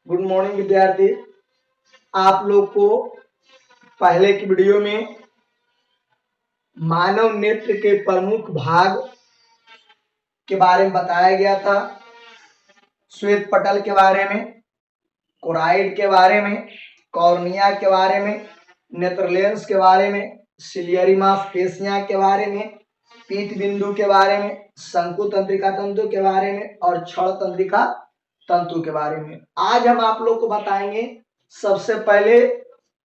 Good morning विद्यार्थी। आप लोग को पहले की वीडियो में मानव नेत्र के प्रमुख भाग के बारे में बताया गया था। श्वेत पटल के बारे में, कोराइड के बारे में, कॉर्निया के बारे में, नेत्र लेंस के बारे में, सिलियरी मांसपेशियां के बारे में, पीत बिंदु के बारे में, शंकु तंत्रिका तंतु के बारे में और क्षण तंत्रिका तंतु के बारे में। आज हम आप लोग को बताएंगे सबसे पहले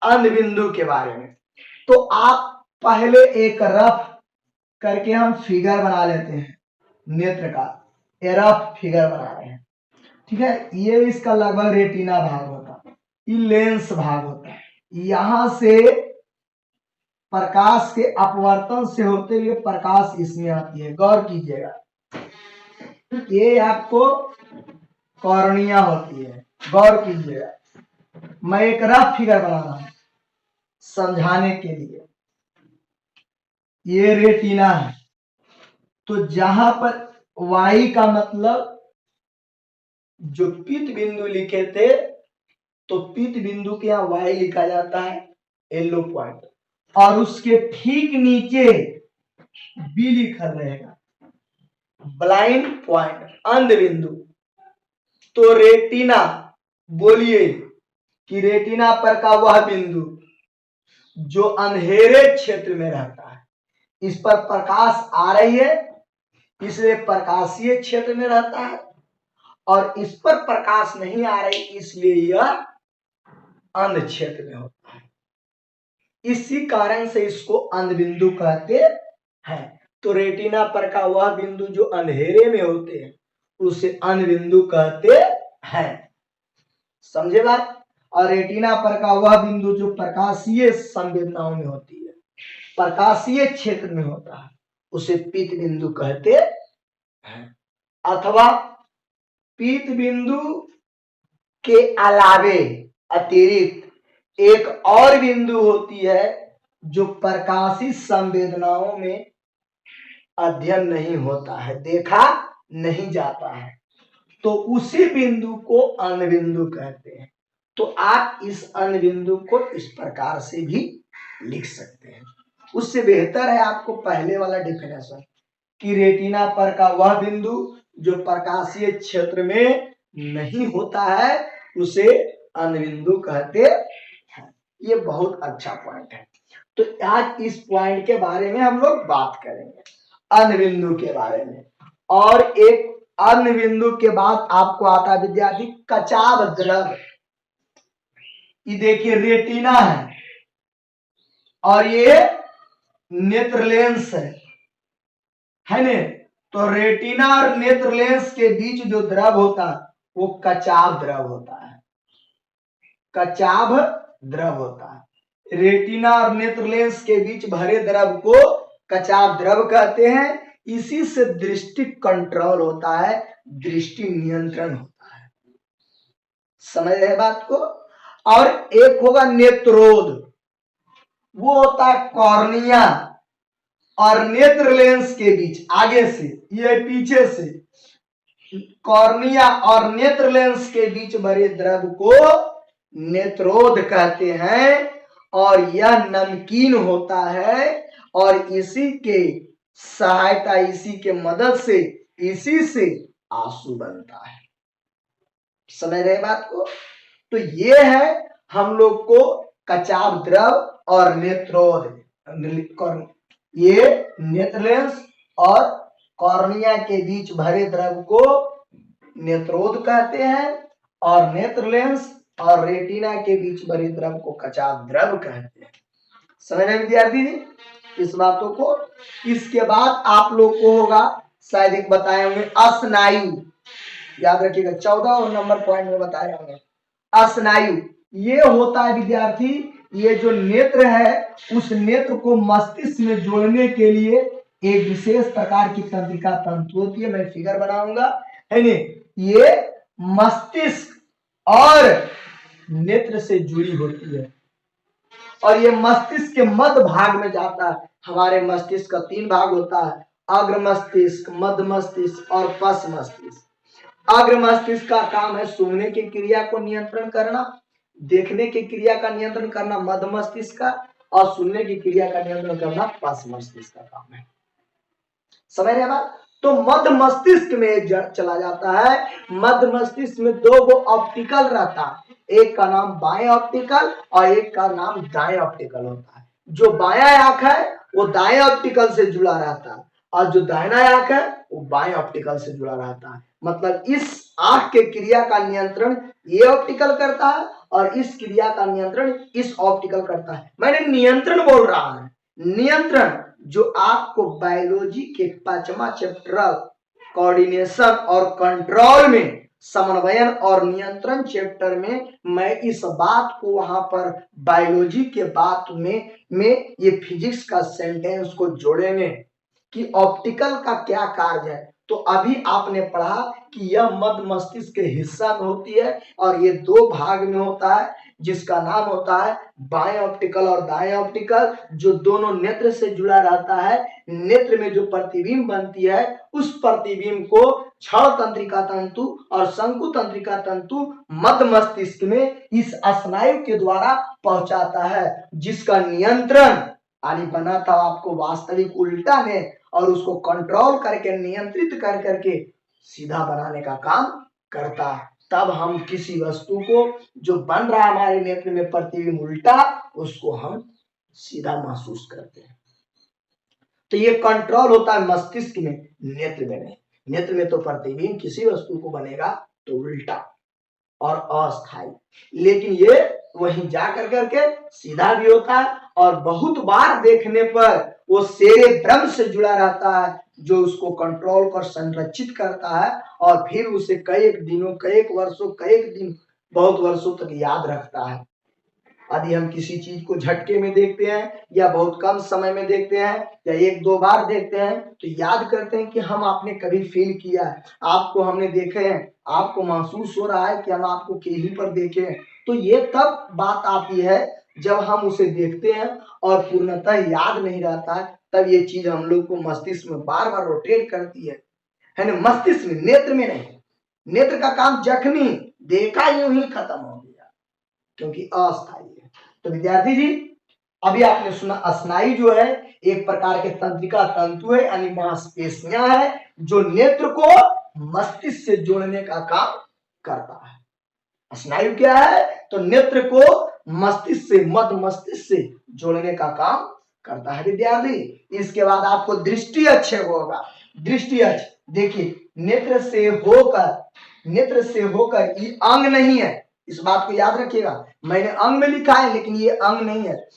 अंध बिंदु के बारे में। तो आप पहले एक रफ करके हम फिगर बना लेते हैं नेत्र का। रफ फिगर बना रहे हैं, ठीक है। ये इसका लगभग रेटिना भाग होता है, ये लेंस भाग होता है। यहां से प्रकाश के अपवर्तन से होते हुए प्रकाश इसमें आती है। गौर कीजिएगा, ये आपको कॉर्निया होती है। गौर कीजिएगा, मैं एक रफ फिगर बना रहा हूं समझाने के लिए। ये रेटिना है, तो जहां पर वाई का मतलब जो पीत बिंदु लिखे थे, तो पीत बिंदु के यहां वाई लिखा जाता है, येलो पॉइंट, और उसके ठीक नीचे बी लिखा रहेगा, ब्लाइंड पॉइंट, अंध बिंदु। तो रेटिना, बोलिए कि रेटिना पर का वह बिंदु जो अंधेरे क्षेत्र में रहता है, इस पर प्रकाश आ रही है इसलिए प्रकाशीय क्षेत्र में रहता है, और इस पर प्रकाश नहीं आ रही इसलिए यह अंध क्षेत्र में होता है। इसी कारण से इसको अंध बिंदु कहते हैं। तो रेटिना पर का वह बिंदु जो अंधेरे में होते हैं उसे अंध बिंदु कहते हैं। समझे बात? और रेटिना पर का वह बिंदु जो प्रकाशीय संवेदनाओं में होती है, प्रकाशीय क्षेत्र में होता है, उसे पीत बिंदु कहते हैं। अथवा पीत बिंदु के अलावे अतिरिक्त एक और बिंदु होती है जो प्रकाशी संवेदनाओं में अध्ययन नहीं होता है, देखा नहीं जाता है, तो उसी बिंदु को अंध बिंदु कहते हैं। तो आप इस अंध बिंदु को इस प्रकार से भी लिख सकते हैं। उससे बेहतर है आपको पहले वाला डेफिनेशन कि रेटिना पर का वह बिंदु जो प्रकाशीय क्षेत्र में नहीं होता है उसे अंध बिंदु कहते हैं। ये बहुत अच्छा पॉइंट है। तो आज इस पॉइंट के बारे में हम लोग बात करेंगे, अंध बिंदु के बारे में। और एक अंध बिंदु के बाद आपको आता है विद्यार्थी कचाव द्रव। ये देखिए रेटिना है और ये नेत्र लेंस है ने। तो रेटिना और नेत्र लेंस के बीच जो द्रव होता है वो कचाव द्रव होता है, कचाव द्रव होता है। रेटिना और नेत्र लेंस के बीच भरे द्रव को कचाव द्रव कहते हैं। इसी से दृष्टि कंट्रोल होता है, दृष्टि नियंत्रण होता है। समझ रहे बात को? और एक होगा नेत्रोध, वो होता है कॉर्निया और नेत्र लेंस के बीच, आगे से ये पीछे से, कॉर्निया और नेत्र लेंस के बीच भरे द्रव को नेत्रोध कहते हैं। और यह नमकीन होता है और इसी के सहायता, इसी के मदद से, इसी से आंसू बनता है। समझ रहे बात को? तो ये है हम लोग को कचाव द्रव और नेत्रोध। ये नेत्र लेंस और कॉर्निया के बीच भरे द्रव को नेत्रोध कहते हैं और नेत्र लेंस और रेटिना के बीच भरे द्रव को कचाव द्रव कहते हैं। समझ रहे विद्यार्थी जी इस बातों को? इसके बाद आप लोग को होगा, शायद एक बताए होंगे, अस्नायु। याद रखिएगा, 14 नंबर पॉइंट में बताए होंगे अस्नायु। ये होता है विद्यार्थी, ये जो नेत्र है उस नेत्र को मस्तिष्क में जोड़ने के लिए एक विशेष प्रकार की तंत्रिका तंतु होती है। मैं फिगर बनाऊंगा, है ने। ये मस्तिष्क और नेत्र से जुड़ी होती है और ये मस्तिष्क के मध्य भाग में जाता है। हमारे मस्तिष्क का 3 भाग होता है, अग्र मस्तिष्क, मध्य मस्तिष्क और पश्च मस्तिष्क। अग्र मस्तिष्क का काम है सूंघने की क्रिया को नियंत्रण करना, देखने की क्रिया का नियंत्रण करना मध्य मस्तिष्क का, और सुनने की क्रिया का नियंत्रण करना पार्श्व मस्तिष्क का काम है। समझ रहे बात? तो मध्य मस्तिष्क में चला जाता है। मध्य मस्तिष्क में दो गो ऑप्टिकल रहता है, एक का नाम बाएं ऑप्टिकल और एक का नाम दाएं ऑप्टिकल होता है। जो बायां आंख है वो दाएं ऑप्टिकल से जुड़ा रहता है और जो दाहिना आंख है वो बाएं ऑप्टिकल से जुड़ा रहता है। मतलब इस आंख के क्रिया का नियंत्रण ये ऑप्टिकल करता है और इस क्रिया का नियंत्रण इस ऑप्टिकल करता है। मैंने नियंत्रण बोल रहा है, नियंत्रण जो आपको बायोलॉजी के 5वां चैप्टर कोऑर्डिनेशन और कंट्रोल में समन्वयन और नियंत्रण चैप्टर में मैं इस बात को वहां पर बायोलॉजी के बात में ये फिजिक्स का सेंटेंस को जोड़ेंगे कि ऑप्टिकल का क्या कार्य है। तो अभी आपने पढ़ा कि यह मध्य मस्तिष्क के हिस्सा में होती है और ये दो भाग में होता है जिसका नाम होता है बाएं ऑप्टिकल और दाएं ऑप्टिकल, जो दोनों नेत्र से जुड़ा रहता है। नेत्र में जो प्रतिबिंब बनती है उस प्रतिबिंब को क्षण तंत्रिका तंतु और शंकु तंत्रिका तंतु मध्य मस्तिष्क में इस स्नायु के द्वारा पहुंचाता है, जिसका नियंत्रण यानी बना था आपको वास्तविक उल्टा ने और उसको कंट्रोल करके नियंत्रित कर करके सीधा बनाने का काम करता है। तब हम किसी वस्तु को जो बन रहा है हमारे नेत्र में प्रतिबिंब उल्टा, उसको हम सीधा महसूस करते हैं। तो ये कंट्रोल होता है मस्तिष्क में, नेत्र में नहीं। नेत्र में तो प्रतिबिंब किसी वस्तु को बनेगा तो उल्टा और अस्थायी, लेकिन ये वहीं जा कर करके सीधा भी होता है और बहुत बार देखने पर वो सेरेब्रम से जुड़ा रहता है जो उसको कंट्रोल कर संरक्षित करता है और फिर उसे कई दिनों, कई वर्षों, कई दिन, बहुत वर्षों तक याद रखता है। यदि हम किसी चीज को झटके में देखते हैं या बहुत कम समय में देखते हैं या एक दो बार देखते हैं तो याद करते हैं कि हम आपने कभी फील किया है, आपको हमने देखे हैं, आपको महसूस हो रहा है कि हम आपको कहीं पर देखे हैं। तो ये तब बात आती है जब हम उसे देखते हैं और पूर्णतः याद नहीं रहता है, तब ये चीज हम लोग को मस्तिष्क में बार बार रोटेट करती है ना। मस्तिष्क में, नेत्र में नहीं। नेत्र का काम जखनी देखा यूं ही खत्म हो गया क्योंकि अस्थायी है। तो विद्यार्थी जी अभी आपने सुना स्नायु जो है एक प्रकार के तंत्रिका तंतु है यानी मांसपेशियां है जो नेत्र को मस्तिष्क से जोड़ने का काम करता है। स्नायु क्या है? तो नेत्र को मस्तिष्क से, मध्य मस्तिष्क से जोड़ने का काम करता है विद्यार्थी। इसके बाद आपको दृष्टि अच्छे होगा। दृष्टि अच्छ देखिए, नेत्र से होकर ये अंग नहीं है, इस बात को याद रखिएगा। मैंने अंग में लिखा है लेकिन ये अंग नहीं है।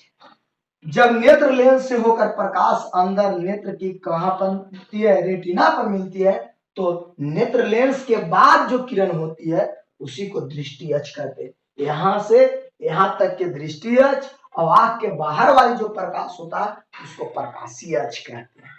जब नेत्र लेंस से होकर प्रकाश अंदर नेत्र की कहां पर मिलती है? रेटिना पर मिलती है। तो नेत्र लेंस के बाद जो किरण होती है उसी को दृष्टि अक्ष कहते हैं। यहां से यहां तक के दृष्टि अक्ष और आंख के बाहर वाली जो प्रकाश होता है उसको प्रकाशीय अक्ष कहते हैं।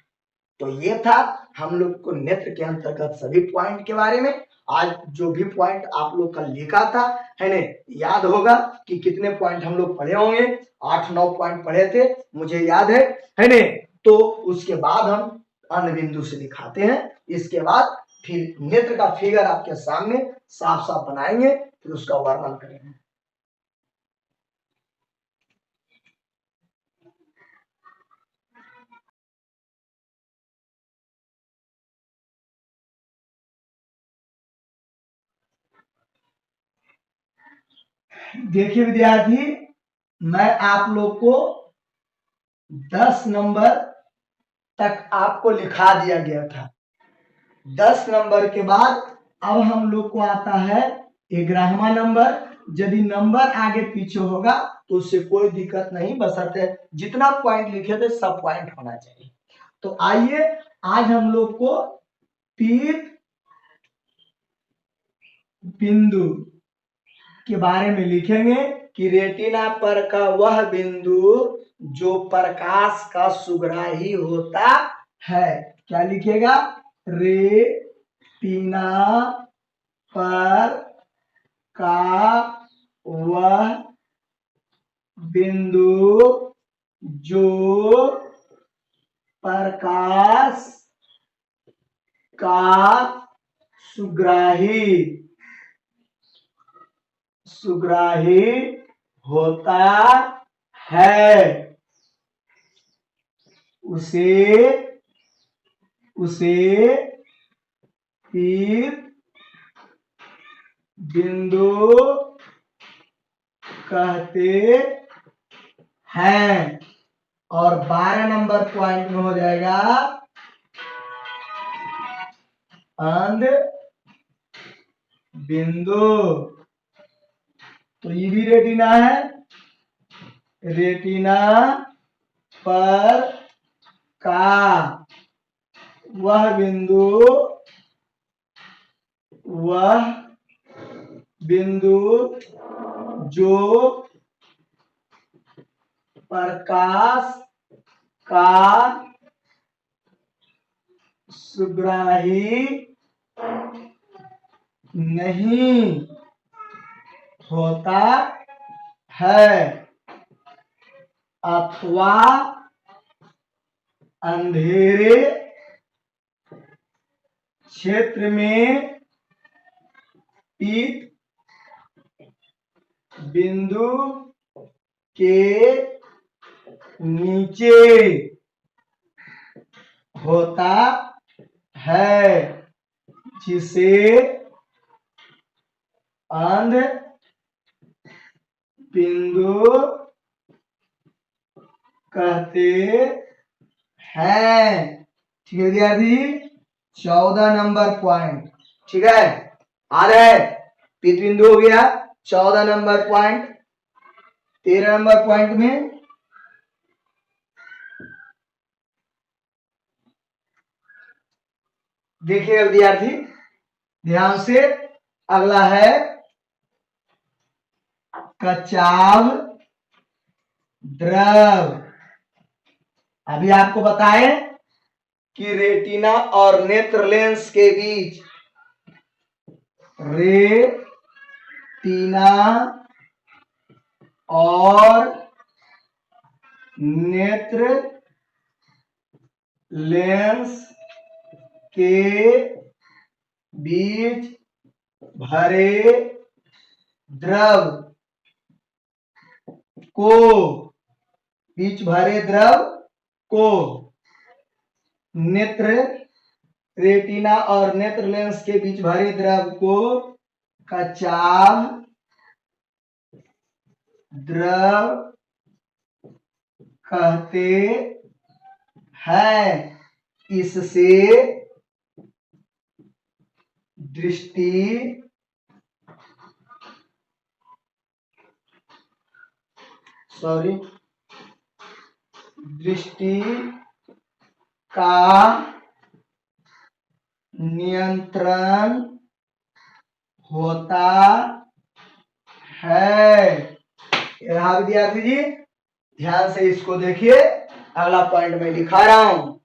तो ये था हम लोग को नेत्र के अंतर्गत सभी पॉइंट के बारे में। आज जो भी पॉइंट आप लोग का लिखा था है ने, याद होगा कि कितने पॉइंट हम लोग पढ़े होंगे? 8-9 पॉइंट पढ़े थे, मुझे याद है ने। तो उसके बाद हम अन्य बिंदु से दिखाते हैं। इसके बाद फिर नेत्र का फिगर आपके सामने साफ साफ बनाएंगे, फिर उसका वर्णन करेंगे। देखिए विद्यार्थी, मैं आप लोग को 10 नंबर तक आपको लिखा दिया गया था। 10 नंबर के बाद अब हम लोग को आता है 11वां नंबर। यदि नंबर आगे पीछे होगा तो उससे कोई दिक्कत नहीं, बशर्ते जितना पॉइंट लिखे थे सब पॉइंट होना चाहिए। तो आइए आज हम लोग को पीत बिंदु के बारे में लिखेंगे कि रेटिना पर का वह बिंदु जो प्रकाश का सुग्राही होता है। क्या लिखेगा? रेटिना पर का वह बिंदु जो प्रकाश का सुग्राही सुग्राही होता है, उसे पीत बिंदु कहते हैं। और 12 नंबर पॉइंट में हो जाएगा अंध बिंदु। तो ये भी रेटिना है, रेटिना पर का वह बिंदु जो प्रकाश का सुग्राही नहीं होता है अथवा अंधेरे क्षेत्र में पीत बिंदु के नीचे होता है, जिसे अंध बिंदु कहते हैं। ठीक है विद्यार्थी, 14 नंबर पॉइंट। ठीक है, आ रहा है, पीत बिंदु हो गया 14 नंबर पॉइंट। 13 नंबर पॉइंट में देखिए विद्यार्थी ध्यान से, अगला है कचाव द्रव। अभी आपको बताए कि रेटिना और नेत्र लेंस के बीच, रेटिना और नेत्र लेंस के बीच भरे द्रव को नेत्र, रेटिना और नेत्र लेंस के बीच भरे द्रव को कचाव द्रव कहते हैं। इससे दृष्टि का नियंत्रण होता है। रहा विद्यार्थी जी, ध्यान से इसको देखिए, अगला पॉइंट में लिखा रहा हूं।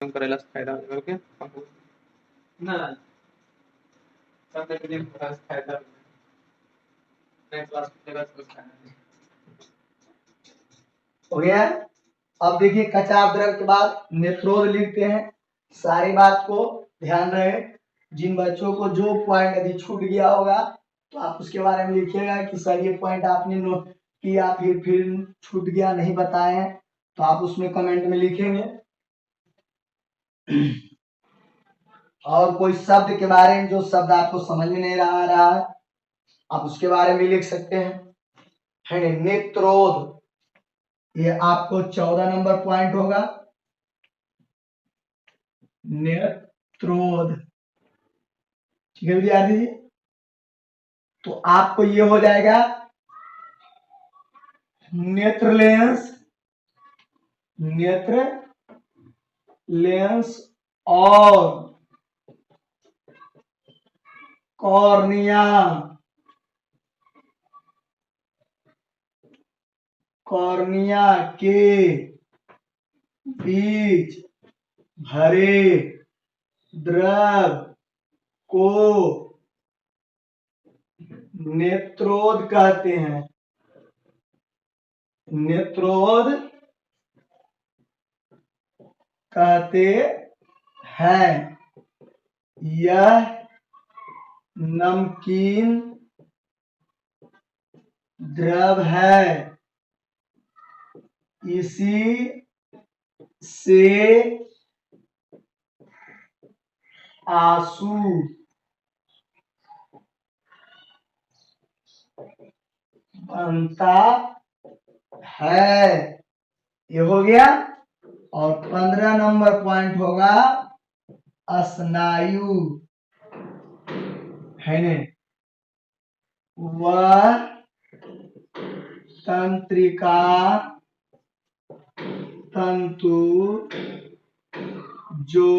करायला फायदा ओके ना फायदा हो गया। अब देखिए कचाव द्रव के बाद नेत्रोद लिखते हैं। सारी बात को ध्यान रहे, जिन बच्चों को जो पॉइंट यदि छूट गया होगा तो आप उसके बारे में लिखिएगा कि सर ये पॉइंट आपने नोट किया, फिर छूट गया नहीं बताए हैं, तो आप उसमें कमेंट में लिखेंगे। और कोई शब्द के बारे में, जो शब्द आपको समझ में नहीं आ रहा है, आप उसके बारे में लिख सकते हैं। है नेत्रोद, ये आपको 14 नंबर पॉइंट होगा, नेत्रोद। ठीक है विद्यार्थी जी, तो आपको ये हो जाएगा नेत्र लेंस और कॉर्निया के बीच भरे द्रव को नेत्रोद कहते हैं। नेत्रोद कहते हैं। यह नमकीन द्रव है, इसी से आंसू बनता है। ये हो गया। और 15 नंबर पॉइंट होगा स्नायु, है ने। वह तंत्रिका तंतु जो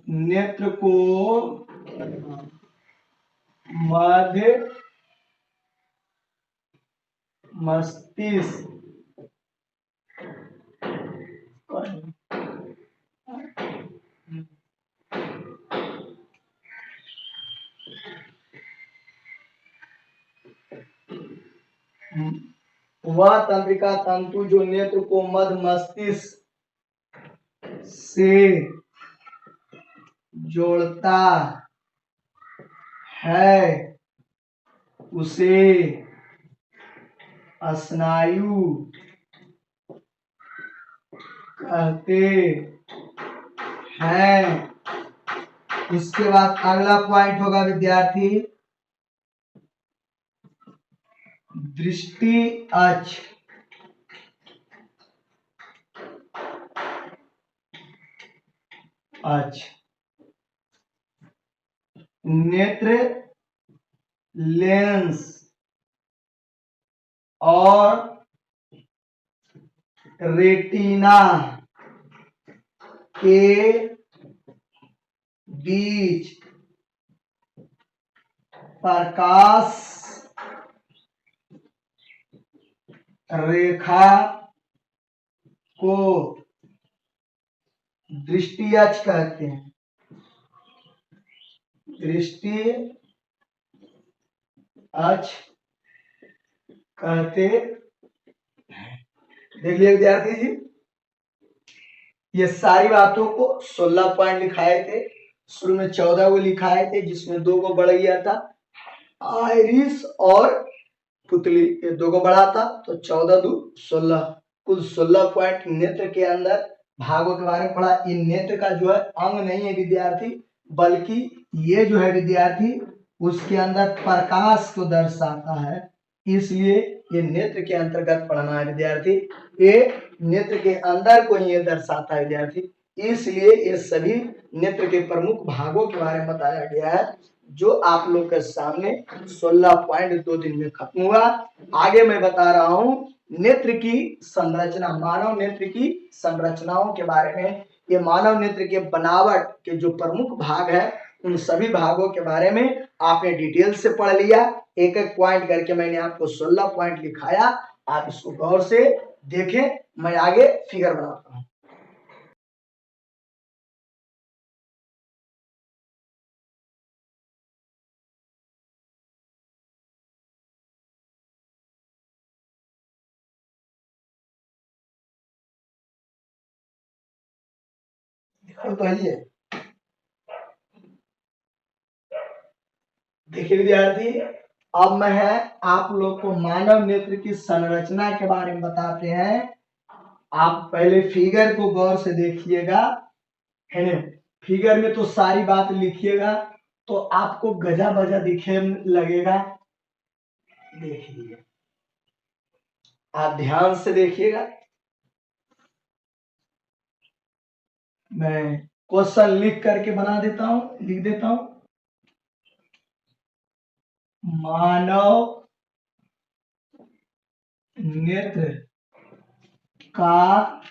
नेत्र को मध्य मस्तिष्क वह तंत्रिका तंतु जो नेत्र को मध्य मस्तिष्क से जोड़ता है, उसे स्नायु कहते हैं। इसके बाद अगला पॉइंट होगा विद्यार्थी दृष्टि अक्ष। नेत्र लेंस और रेटिना के बीच प्रकाश रेखा को दृष्टि अक्ष कहते हैं। दृष्टि अक्ष कहते हैं। देख लिया विद्यार्थी जी, ये सारी बातों को 16 पॉइंट लिखाए थे। शुरू में 14 को लिखाए थे, जिसमें 2 को बढ़ गया था, आयरिस और पुतली, ये 2 को बढ़ा था, तो 14 2 16, कुल 16 पॉइंट नेत्र के अंदर भागों के बारे में पढ़ा। इन नेत्र का जो है अंग नहीं है विद्यार्थी, बल्कि ये जो है विद्यार्थी उसके अंदर प्रकाश को दर्शाता है, इसलिए ये नेत्र के अंतर्गत पढ़ना है विद्यार्थी। ये नेत्र के अंदर को ये दर्शाता है विद्यार्थी, इसलिए ये सभी नेत्र के प्रमुख भागों के बारे में बताया गया है, जो आप लोग के सामने 16 पॉइंट 2 दिन में खत्म हुआ। आगे मैं बता रहा हूं नेत्र की संरचना, मानव नेत्र की संरचनाओं के बारे में। ये मानव नेत्र के बनावट के जो प्रमुख भाग है, उन सभी भागों के बारे में आपने डिटेल से पढ़ लिया। एक एक पॉइंट करके मैंने आपको 16 पॉइंट लिखाया, आप इसको गौर से देखें। मैं आगे फिगर बनाता हूं। तो है, देखिए विद्यार्थी, अब मैं है आप लोग को मानव नेत्र की संरचना के बारे में बताते हैं। आप पहले फिगर को गौर से देखिएगा, है ना। फिगर में तो सारी बात लिखिएगा, तो आपको गजा बजा दिखे लगेगा। देखिए, आप ध्यान से देखिएगा। मैं क्वेश्चन लिख करके बना देता हूं, लिख देता हूं। मानव नेत्र का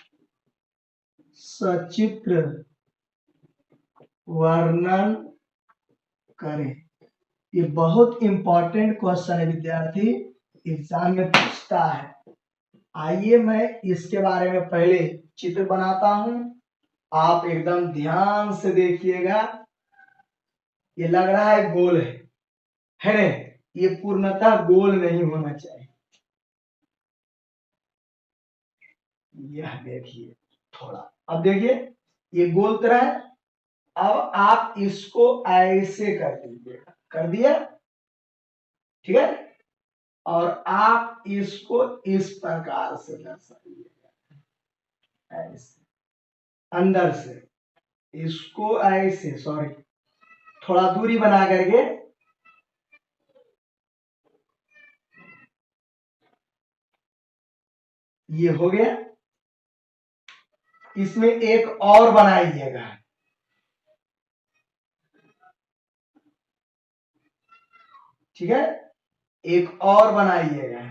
सचित्र वर्णन करें। ये बहुत इंपॉर्टेंट क्वेश्चन है विद्यार्थी, एग्जाम में पूछता है। आइए मैं इसके बारे में पहले चित्र बनाता हूं, आप एकदम ध्यान से देखिएगा। ये लग रहा है गोल है ना। ये पूर्णतः गोल नहीं होना चाहिए। यह देखिए थोड़ा, अब देखिए ये गोल तरह है। अब आप इसको ऐसे कर दीजिएगा, कर दिया, ठीक है। और आप इसको इस प्रकार से दर्शाइएगा, ऐसे अंदर से इसको ऐसे, सॉरी थोड़ा दूरी बना करके ये हो गया। इसमें एक और बनाइएगा, ठीक है, एक और बनाइएगा,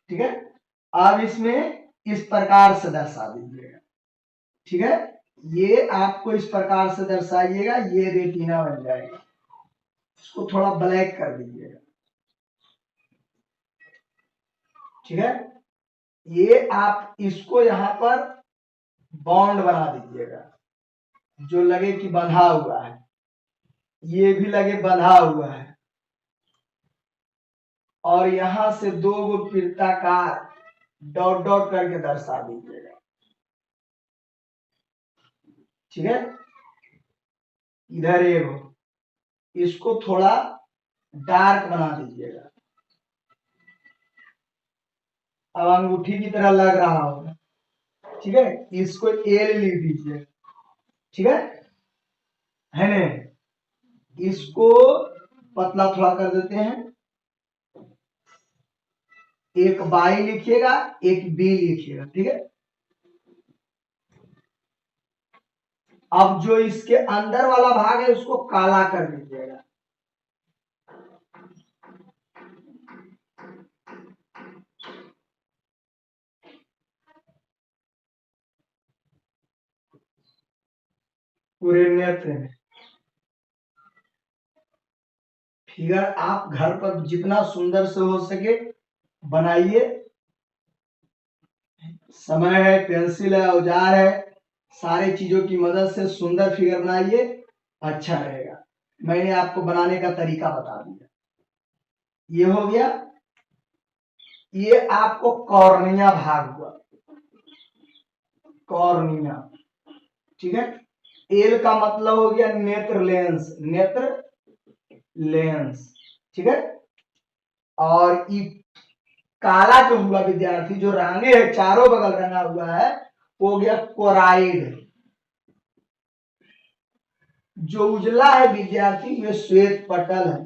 ठीक है। अब इसमें इस प्रकार से दर्शा दीजिएगा, ठीक है। ये आपको इस प्रकार से दर्शाइएगा, ये रेटिना बन जाएगा। इसको थोड़ा ब्लैक कर दीजिएगा, ठीक है। ये आप इसको यहां पर बॉन्ड बना दीजिएगा, जो लगे कि बंधा हुआ है, ये भी लगे बंधा हुआ है। और यहां से दो गो वृत्ताकार डॉट डॉट करके दर्शा दीजिएगा, ठीक है। इधर एक, इसको थोड़ा डार्क बना दीजिएगा। अब अंगूठी की तरह लग रहा होगा, ठीक है। इसको एल लिख दीजिए, ठीक है ना। इसको पतला थोड़ा कर देते हैं, एक बाई लिखिएगा, एक बी लिखिएगा, ठीक है। अब जो इसके अंदर वाला भाग है उसको काला कर दीजिएगा, पूरे नेत्र में। फिगर आप घर पर जितना सुंदर से हो सके बनाइए। समय है, पेंसिल है, औजार है, सारे चीजों की मदद से सुंदर फिगर बनाइए, अच्छा रहेगा। मैंने आपको बनाने का तरीका बता दिया। ये हो गया, ये आपको कॉर्निया भाग हुआ, कॉर्निया, ठीक है। एल का मतलब हो गया नेत्र लेंस, नेत्र लेंस, ठीक है। और ई काला जो हुआ विद्यार्थी, जो रंगे है चारों बगल रंगा हुआ है, वो हो गया कोराइड। जो उजला है विद्यार्थी, ये श्वेत पटल है।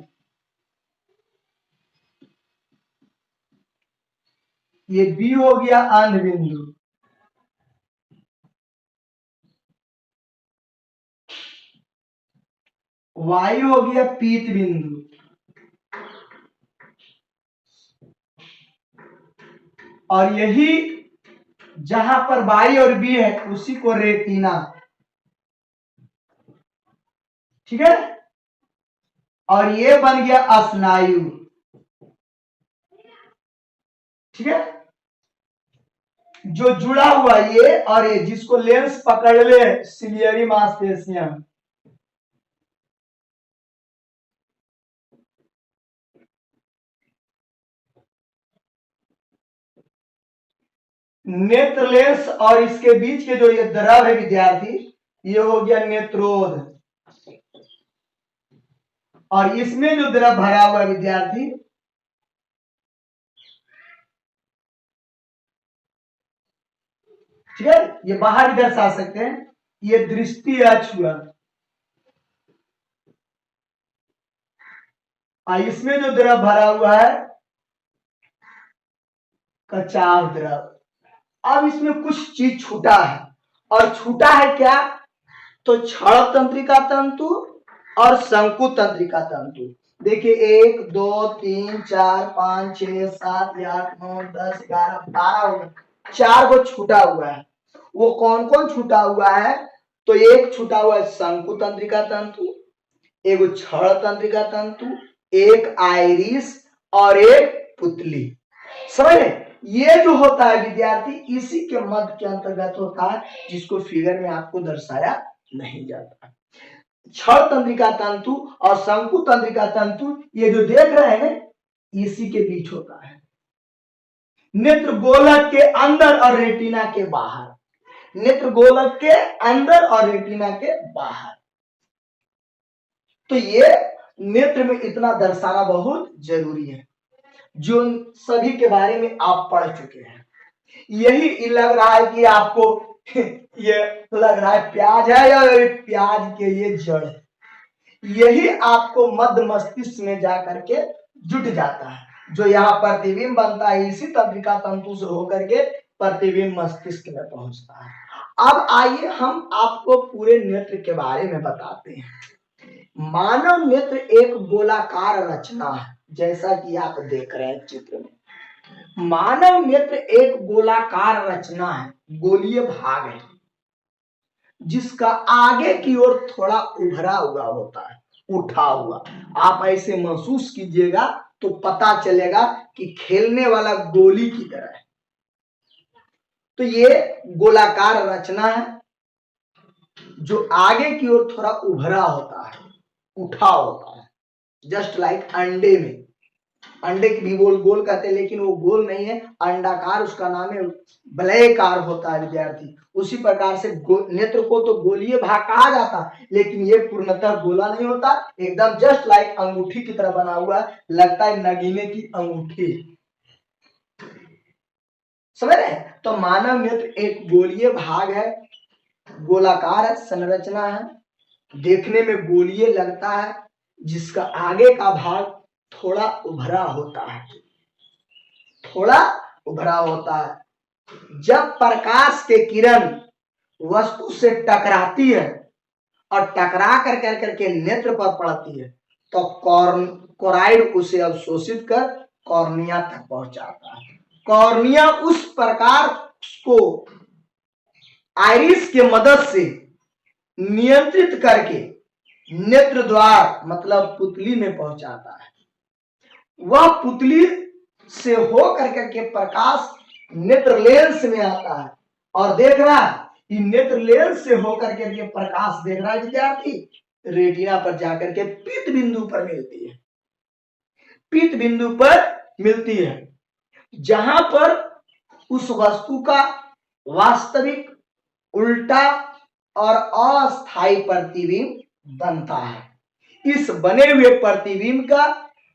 ये बी हो गया अंध बिंदु, वायु हो गया पीत बिंदु, और यही जहां पर वाई और बी है उसी को रेटिना, ठीक है। और ये बन गया स्नायु, ठीक है। जो जुड़ा हुआ ये और ये, जिसको लेंस पकड़ ले, सिलियरी मांसपेशियां, नेत्र लेंस और इसके बीच के जो ये द्रव है विद्यार्थी, ये हो गया नेत्रोध। और इसमें जो द्रव भरा हुआ है विद्यार्थी, ठीक है, ये बाहर भी दर्शा सकते हैं, ये दृष्टि अक्ष हुआ। और इसमें जो द्रव भरा हुआ है, कचाव द्रव। अब इसमें कुछ चीज छूटा है, और छूटा है क्या, तो क्षण तंत्रिका तंतु और शंकु तंत्रिका तंतु। देखिए 1 2 3 4 5 6 7 8 9 10 11 12 हो गए, 4 गो छूटा हुआ है। वो कौन कौन छूटा हुआ है, तो एक छूटा हुआ है शंकु तंत्रिका तंतु, एक क्षण तंत्रिका तंतु, एक आइरिस और एक पुतली। समझ रहे, ये जो होता है विद्यार्थी, इसी के मध्य के अंतर्गत होता है, जिसको फिगर में आपको दर्शाया नहीं जाता। छड़ तंत्रिका तंतु और शंकु तंत्रिका तंतु, ये जो देख रहे हैं इसी के बीच होता है। नेत्र गोलक के अंदर और रेटिना के बाहर, नेत्र गोलक के अंदर और रेटिना के बाहर। तो ये नेत्र में इतना दर्शाना बहुत जरूरी है, जो सभी के बारे में आप पढ़ चुके हैं। यही लग रहा है कि आपको ये लग रहा है प्याज है या प्याज के ये जड़ है, यही आपको मध्य मस्तिष्क में जाकर के जुट जाता है। जो यहाँ प्रतिबिंब बनता है इसी तंत्रिका तंतु से होकर के प्रतिबिंब मस्तिष्क में पहुंचता है। अब आइए हम आपको पूरे नेत्र के बारे में बताते हैं। मानव नेत्र एक गोलाकार रचना है, जैसा कि आप देख रहे हैं चित्र में। मानव नेत्र एक गोलाकार रचना है, गोलीय भाग है, जिसका आगे की ओर थोड़ा उभरा हुआ होता है, उठा हुआ। आप ऐसे महसूस कीजिएगा तो पता चलेगा कि खेलने वाला गोली की तरह है। तो ये गोलाकार रचना है जो आगे की ओर थोड़ा उभरा होता है, उठा होता है, जस्ट लाइक अंडे में। अंडे की भी गोल गोल कहते हैं, लेकिन वो गोल नहीं है, अंडाकार उसका नाम है, वलयकार होता है विद्यार्थी। उसी प्रकार से नेत्र को तो गोलीय भाग कहा जाता है, लेकिन ये पूर्णतः गोला नहीं होता, एकदम जस्ट लाइक अंगूठी की तरह बना हुआ है, लगता है नगीने की अंगूठी। समझ रहे हैं? तो मानव नेत्र एक गोलीय भाग है, गोलाकार संरचना है, देखने में गोलीय लगता है, जिसका आगे का भाग थोड़ा उभरा होता है, थोड़ा उभरा होता है। जब प्रकाश के किरण वस्तु से टकराती है और टकरा करके नेत्र पर पड़ती है, तो कोराइड उसे अवशोषित कर कॉर्निया तक पहुंचाता है। कॉर्निया उस प्रकार को आइरिस के मदद से नियंत्रित करके नेत्र द्वार मतलब पुतली में पहुंचाता है। वह पुतली से हो करके प्रकाश नेत्र लेंस में आता है और देख रहा है कि नेत्र लेंस से होकर के प्रकाश देख रहा है विद्यार्थी, रेटिना पर जाकर के पीत बिंदु पर मिलती है, पीत बिंदु पर मिलती है, जहां पर उस वस्तु का वास्तविक, उल्टा और अस्थायी प्रतिबिंब बनता है। इस बने हुए प्रतिबिंब का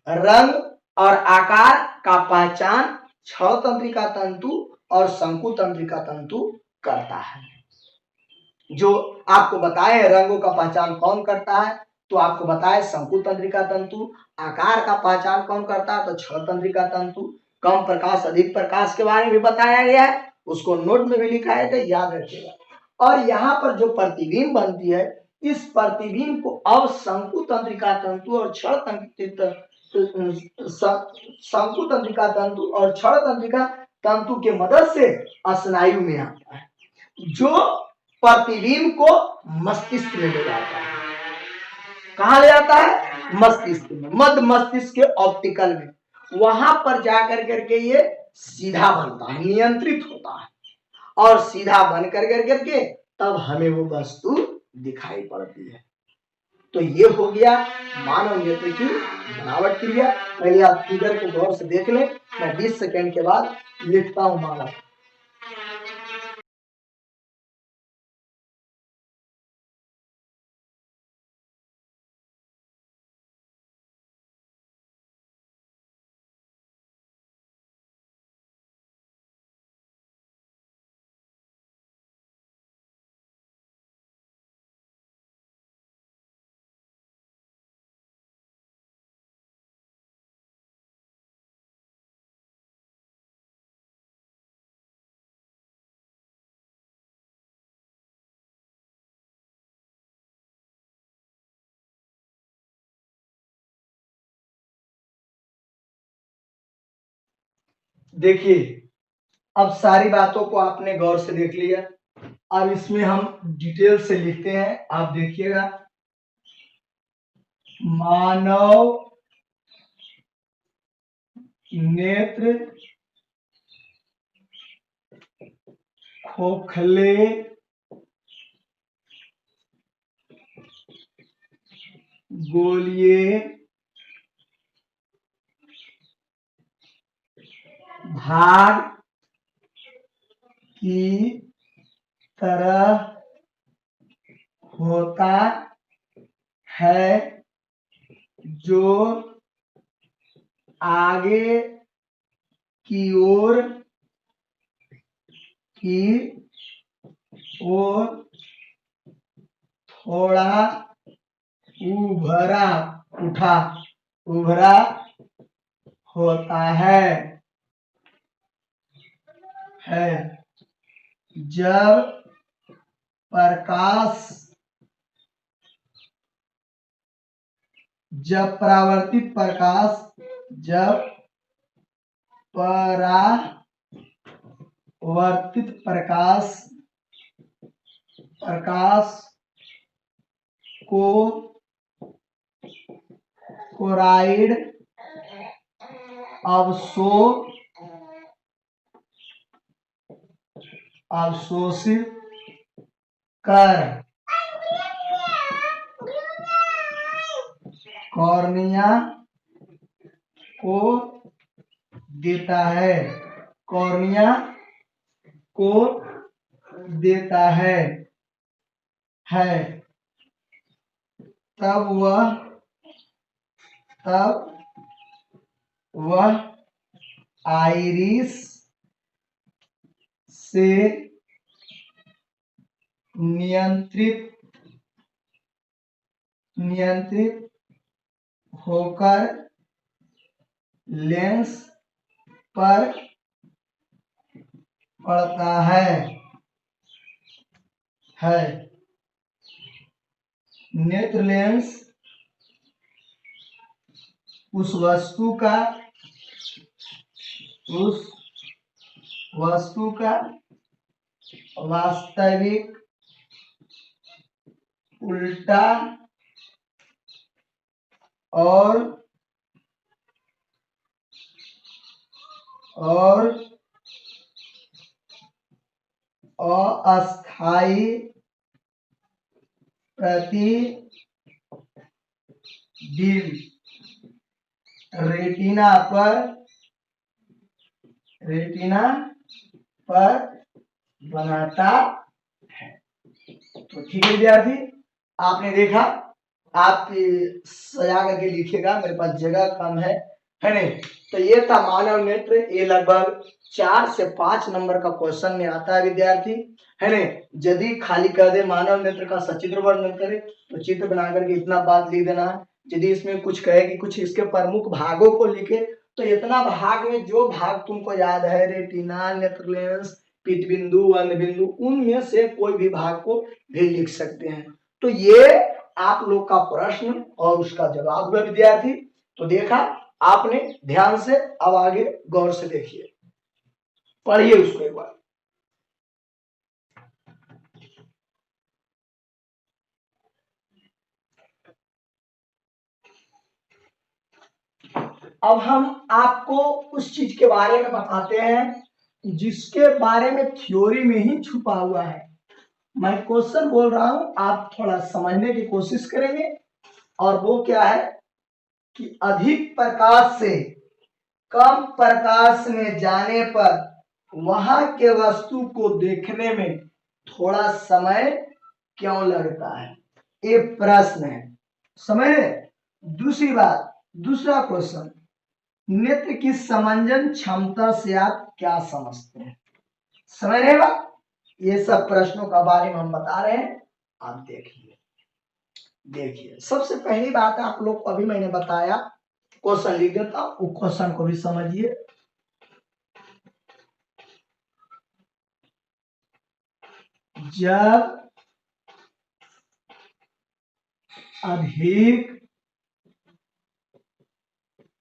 रंग और आकार का पहचान छह तंत्रिका तंतु और शंकु तंत्रिका तंतु करता है। जो आपको बताए रंगों का पहचान कौन करता है, तो आपको बताए शंकु तंत्रिका तंतु। आकार का पहचान कौन करता है, तो छह तंत्रिका तंतु। कम प्रकाश अधिक प्रकाश के बारे में भी बताया गया है, उसको नोट में भी लिखा है, तो याद रखिएगा। और यहाँ पर जो प्रतिबिंब बनती है, इस प्रतिबिंब को अब शंकु तंत्रिका तंतु और छह शंकु तंत्रिका तंतु और छह तंत्रिका तंतु के मदद से स्नायु में आता है, जो प्रतिबिंब को मस्तिष्क में ले जाता है। कहां ले जाता है? मस्तिष्क में, मध्य मस्तिष्क के ऑप्टिकल में। वहां पर जाकर करके ये सीधा बनता है, नियंत्रित होता है, और सीधा बन करके तब हमें वो वस्तु दिखाई पड़ती है। तो ये हो गया मानव नेत्र की बनावट क्रिया। पहले आप फिगर को गौर से देख लें, मैं 20 सेकेंड के बाद लिखता हूं मानव। देखिए, अब सारी बातों को आपने गौर से देख लिया। अब इसमें हम डिटेल से लिखते हैं, आप देखिएगा। मानव नेत्र खोखले भाग की तरह होता है जो आगे की ओर थोड़ा उभरा होता है जब परावर्तित प्रकाश को कोराइड अवशोषित कर कॉर्निया को देता है तब वह आइरिस से नियंत्रित होकर लेंस पर पड़ता है नेत्र लेंस उस वस्तु का वास्तविक उल्टा और अस्थायी प्रतिबिंब रेटिना पर बनाता है। तो ठीक है विद्यार्थी, आपने देखा, आप सजा करके लिखिएगा, मेरे पास जगह कम है नहीं। तो ये था मानव नेत्र, ये लगभग 4 से 5 नंबर का क्वेश्चन में आता है विद्यार्थी, है नहीं। यदि खाली कर दे मानव नेत्र का सचित्र वर्णन करे तो चित्र बना करके इतना बात लिख देना है। यदि इसमें कुछ कहे कि कुछ इसके प्रमुख भागों को लिखे तो इतना भाग में जो भाग तुमको याद है, रेटिना, नेत्र लेंस, पीत बिंदु, अंध बिंदु, उनमें से कोई भी भाग को भी लिख सकते हैं। तो ये आप लोग का प्रश्न और उसका जवाब हुआ विद्यार्थी। तो देखा आपने ध्यान से, अब आगे गौर से देखिए, पढ़िए उसको एक बार। अब हम आपको उस चीज के बारे में बताते हैं जिसके बारे में थ्योरी में ही छुपा हुआ है। मैं क्वेश्चन बोल रहा हूं, आप थोड़ा समझने की कोशिश करेंगे। और वो क्या है कि अधिक प्रकाश से कम प्रकाश में जाने पर वहां के वस्तु को देखने में थोड़ा समय क्यों लगता है, ये प्रश्न है, समझ रहे। दूसरी बात, दूसरा क्वेश्चन, नेत्र की समंजन क्षमता से आप क्या समझते हैं, समझ रहे बात। ये सब प्रश्नों का बारे में हम बता रहे हैं, आप देखिए। सबसे पहली बात आप लोग को अभी मैंने बताया, क्वेश्चन लिख देता हूं, वो क्वेश्चन को भी समझिए। जब अधिक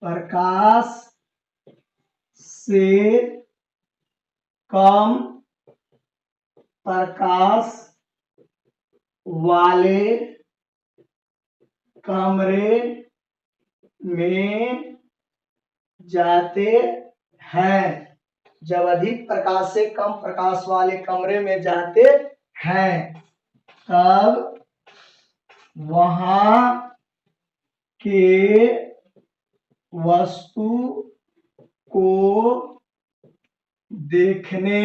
प्रकाश से कम प्रकाश वाले कमरे में जाते हैं, जब अधिक प्रकाश से कम प्रकाश वाले कमरे में जाते हैं तब वहां के वस्तु को देखने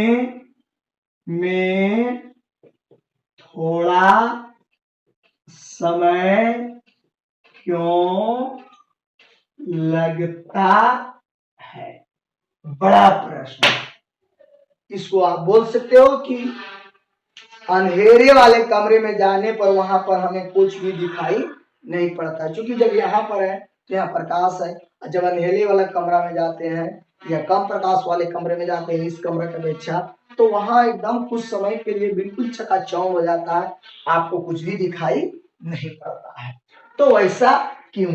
में थोड़ा समय क्यों लगता है? बड़ा प्रश्न। इसको आप बोल सकते हो कि अंधेरे वाले कमरे में जाने पर वहां पर हमें कुछ भी दिखाई नहीं पड़ता, क्योंकि जब यहाँ पर है तो यहाँ प्रकाश है, और जब अंधेरे वाला कमरा में जाते हैं या कम प्रकाश वाले कमरे में जाते हैं इस कमरे की अपेक्षा, तो वहां एकदम कुछ समय के लिए बिल्कुल चकाचौंध हो जाता है, आपको कुछ भी दिखाई नहीं पड़ता है। तो वैसा क्यों?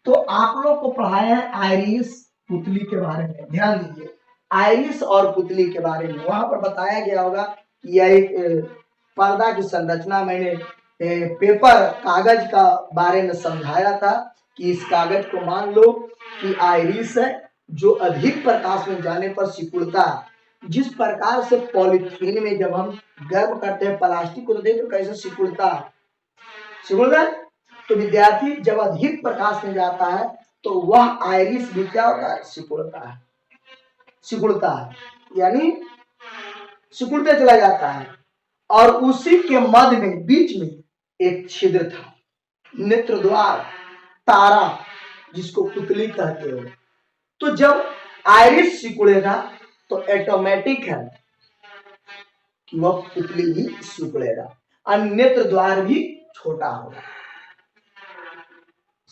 तो आप लोग को पढ़ाया है आइरिस पुतली के बारे में, ध्यान दीजिए, आइरिस और पुतली के बारे में वहां पर बताया गया होगा कि यह एक पर्दा की संरचना। मैंने पेपर कागज का बारे में समझाया था कि इस कागज को मान लो कि आइरिस है, जो अधिक प्रकाश में जाने पर सिकुड़ता है। जिस प्रकार से पॉलीथीन में जब हम गर्म करते हैं प्लास्टिक को, तो देखो कैसे सिकुड़ता है, सिकुड़ता है। तो विद्यार्थी जब अधिक प्रकाश में जाता है तो वह आइरिस भी क्या होता है? सिकुड़ता है, सिकुड़ता है, यानी सिकुड़ते चला जाता है। और उसी के मध्य में बीच में एक छिद्र था, नेत्र द्वार, तारा, जिसको पुतली कहते हो। तो जब आइरिस सिकुड़ेगा तो ऑटोमेटिक है कि वह पुतली ही सिकुड़ेगा, और नेत्र द्वार भी छोटा होगा।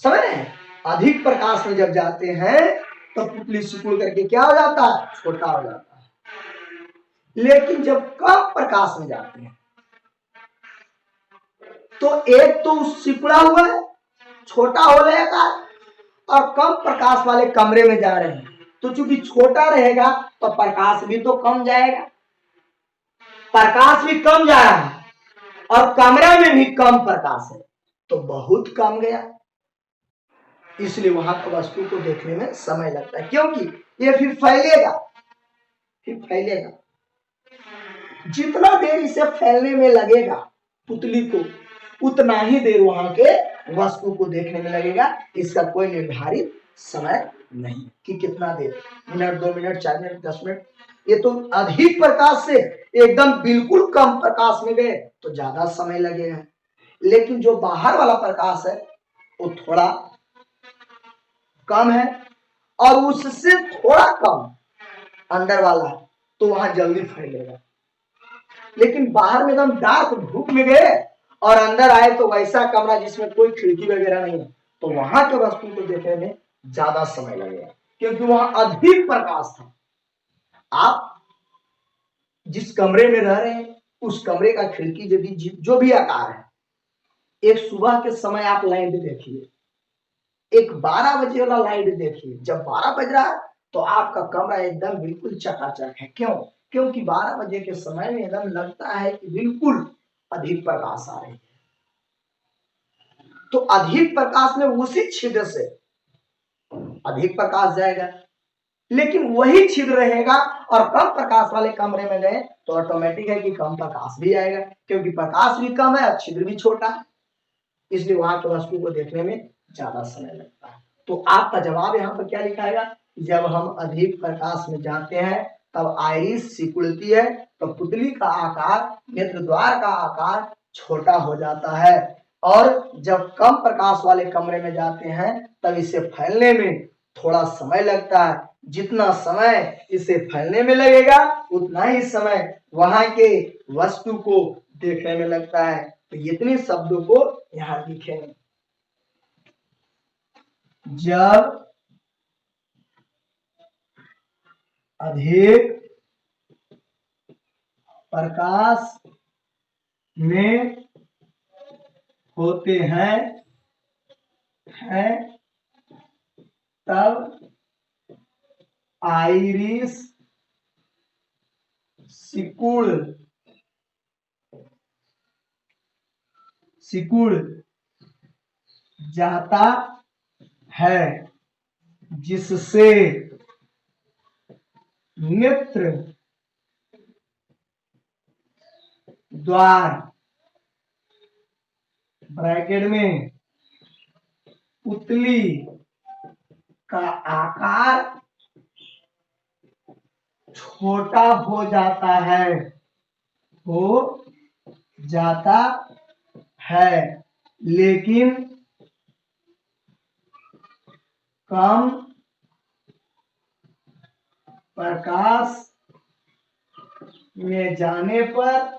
समझ रहे हैं? अधिक प्रकाश में जब जाते हैं तो पुतली सिकुड़ करके क्या हो जाता है? छोटा हो जाता है। लेकिन जब कम प्रकाश में जाते हैं तो एक तो सिकुड़ा हुआ है, छोटा हो जाएगा, और कम प्रकाश वाले कमरे में जा रहे हैं तो चूंकि छोटा रहेगा तो प्रकाश भी तो कम जाएगा, प्रकाश भी कम जा रहा है और कमरे में भी कम प्रकाश है, तो बहुत कम गया। इसलिए वहां पर वस्तु को देखने में समय लगता है, क्योंकि ये फिर फैलेगा, फिर फैलेगा। जितना देर इसे फैलने में लगेगा पुतली को, उतना ही देर वहां के वस्तु को देखने में लगेगा। इसका कोई निर्धारित समय नहीं कि कितना देर, मिनट, 2 मिनट, 4 मिनट, 10 मिनट। ये तो अधिक प्रकाश से एकदम बिल्कुल कम प्रकाश में गए तो ज्यादा समय लगेगा। लेकिन जो बाहर वाला प्रकाश है वो थोड़ा कम है, और उससे थोड़ा कम अंदर वाला है, तो वहां जल्दी फैलेगा। लेकिन बाहर में एकदम डार्क धूप में गए और अंदर आए तो वैसा कमरा जिसमें कोई खिड़की वगैरह नहीं है, तो वहां के वस्तु को देखने में ज्यादा समय लगेगा, क्योंकि वहां अधिक प्रकाश था। आप जिस कमरे में रह रहे हैं उस कमरे का खिड़की जो भी आकार है, एक सुबह के समय आप लाइट देखिए, एक 12 बजे वाला लाइट देखिए, जब 12 बज रहा है तो आपका कमरा एकदम बिल्कुल चकाचक है। क्यों? क्योंकि 12 बजे के समय में एकदम लगता है कि बिल्कुल अधिक प्रकाश आ रही है। तो अधिक प्रकाश में उसी छिद्र से अधिक प्रकाश जाएगा, लेकिन वही छिद्र रहेगा और कम प्रकाश वाले कमरे में गए तो ऑटोमेटिक है कि कम प्रकाश भी आएगा, क्योंकि प्रकाश भी कम है और छिद्र भी छोटा है। इसलिए वहां के वस्तु को देखने में ज्यादा समय लगता है। तो आपका जवाब यहाँ पर क्या लिखा है? जब हम अधिक प्रकाश में जाते हैं तब आइरिस सिकुड़ती है, तो पुतली का आकार, नेत्र द्वार का आकार छोटा हो जाता है, और जब कम प्रकाश वाले कमरे में जाते हैं तब इसे फैलने में थोड़ा समय लगता है। जितना समय इसे फैलने में लगेगा उतना ही समय वहां के वस्तु को देखने में लगता है। तो इतने शब्दों को यहां लिखेंगे। जब अधिक प्रकाश में होते हैं तब आइरिस सिकुड़ जाता है, जिससे नेत्र द्वार ब्रैकेट में पुतली का आकार छोटा हो जाता है, हो जाता है, लेकिन कम प्रकाश में जाने पर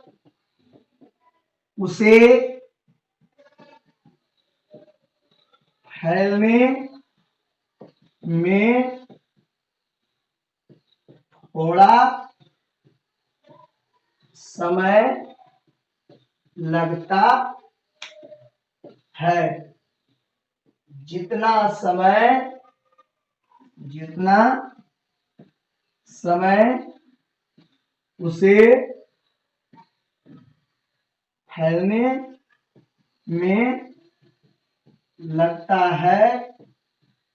उसे फैलने में थोड़ा समय लगता है। जितना समय उसे फैलने में लगता है,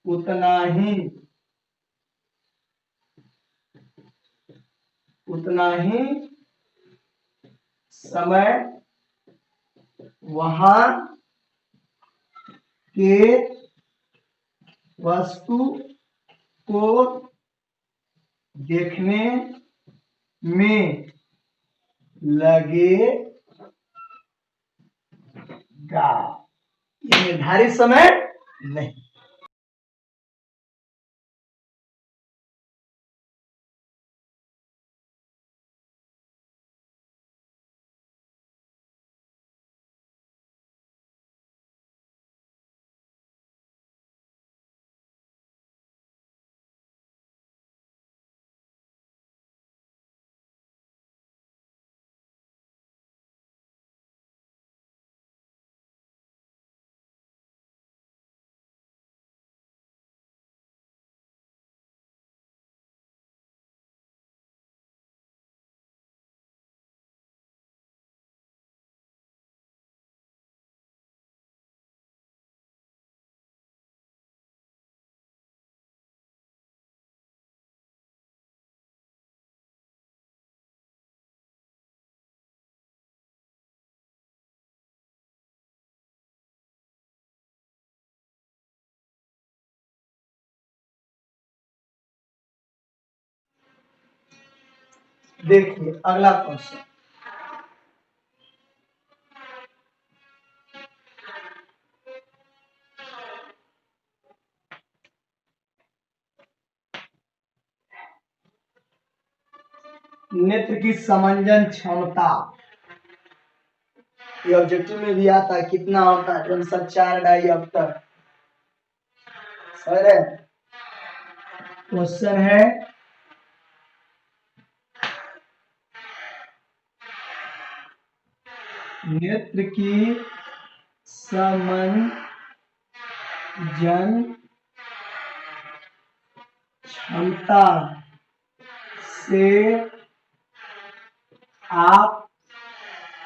उतना ही समय वहां के वस्तु को देखने में लगेगा। ये निर्धारित समय नहीं। देखिए अगला क्वेश्चन, नेत्र की समंजन क्षमता, ये ऑब्जेक्टिव में भी आता है, कितना होता है? 4 डाईऑप्टर। सर क्वेश्चन है नेत्र की समंजन क्षमता से आप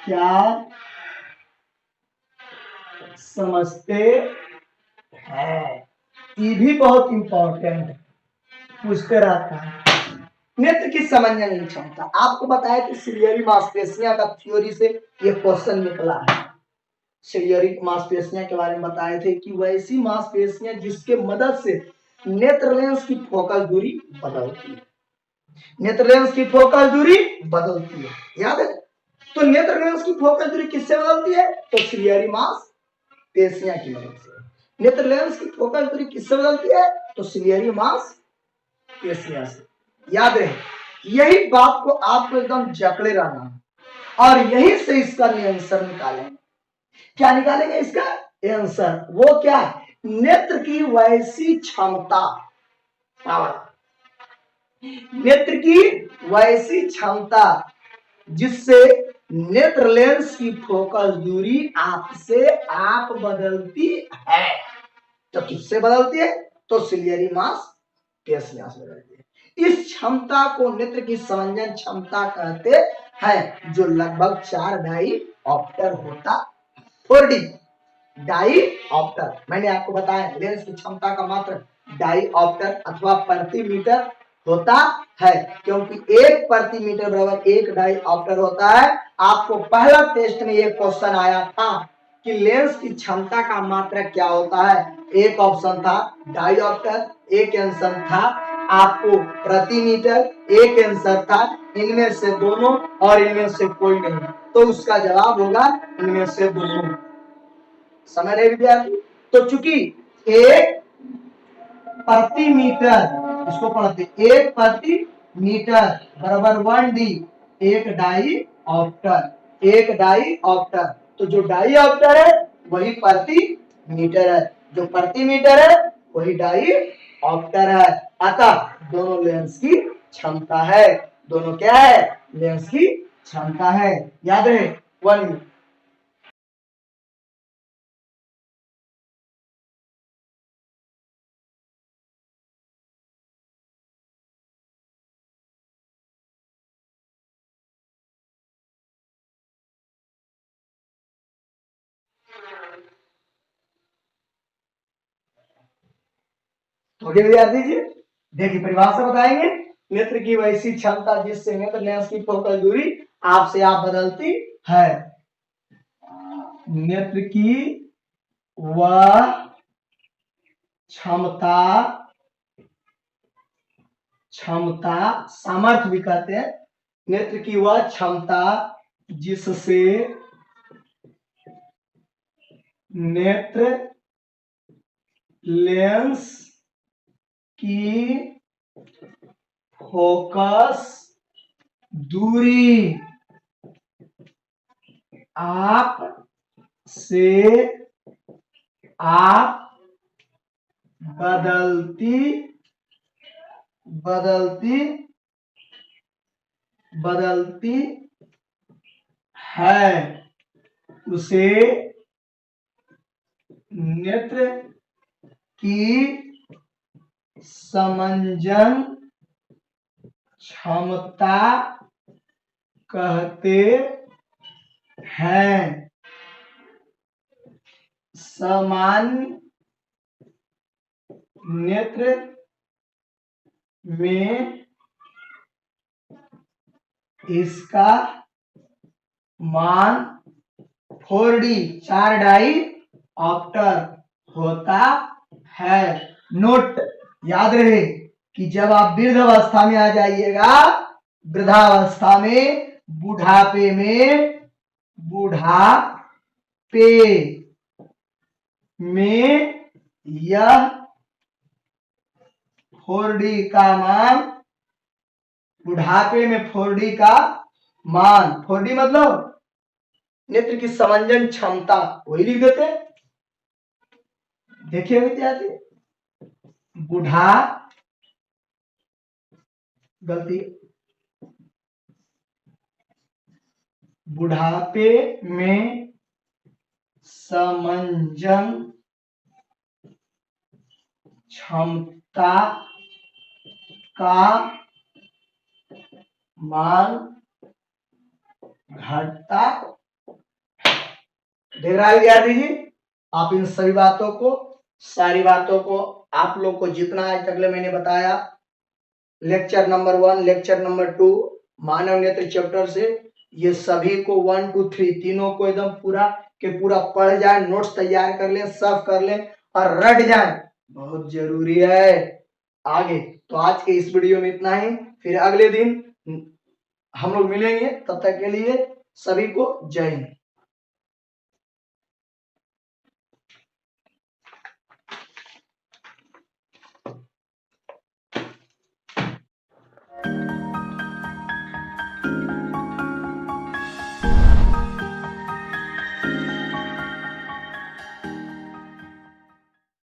क्या समझते हैं? ये भी बहुत इंपॉर्टेंट है, पूछते रहता है। नेत्र की समंजन क्षमता, आपको बताया कि सिलियरी मांसपेशियां का थ्योरी से ये क्वेश्चन निकला है। सिलियरी मांसपेशियां के बारे में बताए थे कि वैसी मांसपेशियां जिसके मदद से नेत्र लेंस की फोकस दूरी बदलती है। नेत्र लेंस की फोकस दूरी बदलती है, याद है? तो नेत्र लेंस की फोकस दूरी किससे बदलती है? तो सिलियरी मांसपेशियां की मदद से। नेत्र लेंस की फोकस दूरी किससे बदलती है? तो सिलियरी मांसपेशियां से। याद रहे, यही बात को आपको एकदम जकड़े रहना है और यही से इसका आंसर निकालेंगे। क्या निकालेंगे इसका आंसर? वो क्या? नेत्र की वैसी क्षमता, नेत्र की वैसी क्षमता जिससे नेत्र लेंस की फोकस दूरी आपसे आप बदलती है। तो किससे बदलती है? तो सिलियरी मांसपेशियां से बदलती है। इस क्षमता को नेत्र की समंजन क्षमता कहते हैं, जो लगभग 4 डाईऑप्टर होता। 4D डाईऑप्टर, मैंने आपको बताया लेंस की क्षमता का मात्र डाईऑप्टर अथवा प्रति मीटर होता है, क्योंकि 1 प्रति मीटर बराबर 1 डाईऑप्टर होता है। आपको पहला टेस्ट में यह क्वेश्चन आया था कि लेंस की क्षमता का मात्रक क्या होता है। एक ऑप्शन था डाईऑप्टर, एक आंसर था आपको प्रति मीटर एक आंसर था, इनमें से दोनों और इनमें से कोई नहीं, तो उसका जवाब होगा इनमें से दोनों। समझ रहे विद्यार्थी? तो चूंकि एक प्रति मीटर, इसको पढ़ते, एक प्रति मीटर बराबर 1D, एक डाई ऑप्टर, एक डाई ऑप्टर। तो जो डाई ऑप्टर है वही प्रति मीटर है, जो प्रति मीटर है वही डाई ऑप्टर है। अतः दोनों लेंस की क्षमता है, दोनों क्या है? लेंस की क्षमता है। याद रहे 1 मिनट। ओके विद्यार्थी जी, देखिए परिभाषा बताएंगे। नेत्र की वैसी क्षमता जिससे नेत्र लेंस की फोकल दूरी आपसे आप बदलती है। नेत्र की वह क्षमता, क्षमता सामर्थ्य भी कहते हैं, नेत्र की वह क्षमता जिससे नेत्र लेंस की फोकस दूरी आप से आप बदलती है, उसे नेत्र की समंजन क्षमता कहते हैं। सामान्य नेत्र में इसका मान 4D, 4 डाई ऑप्टर होता है। नोट याद रहे कि जब आप वृद्ध अवस्था में आ जाइएगा, वृद्धावस्था में, बुढ़ापे में यह 4D का मान, बुढ़ापे में 4D का मान, 4D मतलब नेत्र की समंजन क्षमता, वही लिख देते। देखिए विद्यार्थी, बुढ़ापे में समंजन क्षमता का मान घटता। देख रहा है विद्यार्थी जी, आप इन सभी बातों को, सारी बातों को आप लोग को जितना आज तक मैंने बताया, लेक्चर नंबर 1, लेक्चर नंबर 2, मानव नेत्र चैप्टर से, ये सभी को 1 2 3 तीनों को एकदम पूरा के पूरा पढ़ जाए, नोट्स तैयार कर लें, सब कर लें और रट जाए, बहुत जरूरी है आगे। तो आज के इस वीडियो में इतना ही, फिर अगले दिन हम लोग मिलेंगे, तब तक के लिए सभी को जय हिंद।